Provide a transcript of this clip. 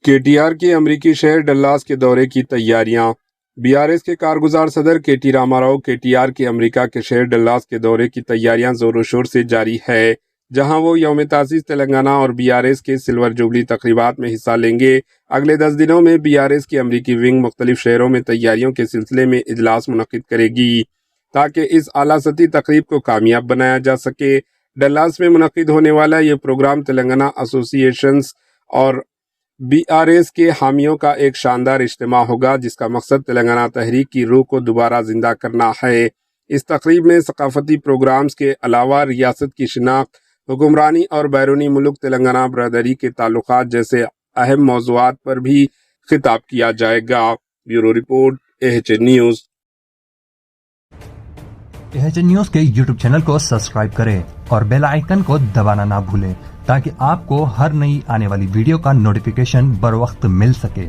کے T R کی امریکی شہر ڈلاس کے دورے کی تیاریاں۔ بی آر ایس کے کارگزار صدر کے ٹی راما راؤ کے ٹی آر کی امریکہ کے شہر ڈلاس کے دورے کی تیاریاں زور و شور سے جاری ہے، جہاں وہ یوم تاسیس تلنگانہ اور بی آر ایس کے سلور جوبلی تقریبات میں حصہ لیں گے۔ اگلے 10 دنوں میں بی آر ایس کی امریکی ونگ مختلف شہروں میں تیاریوں کے سلسلے میں اجلاس منعقد کرے گی تاکہ اس اعلیٰ سطحی تقریب کو کامیاب بنایا جا سکے۔ ڈلاس میں منعقد ہونے والا یہ پروگرام تلنگانہ ایسوسی ایشنز اور بی آر ایس کے حامیوں کا ایک شاندار اجتماع ہوگا، جس کا مقصد تلنگانہ تحریک کی روح کو دوبارہ زندہ کرنا ہے۔ اس تقریب میں ثقافتی پروگرامز کے علاوہ ریاست کی شناخت، حکمرانی اور بیرونی ملک تلنگانہ برادری کے تعلقات جیسے اہم موضوعات پر بھی خطاب کیا جائے گا۔ Bureau report AHN news. AHN news کے یوٹیوب چینل کو سبسکرائب کریں اور بیل آئیکن کو دبانا نہ بھولیں تاکہ آپ کو ہر نئی آنے والی ویڈیو کا نوٹیفیکیشن بر وقت مل سکے۔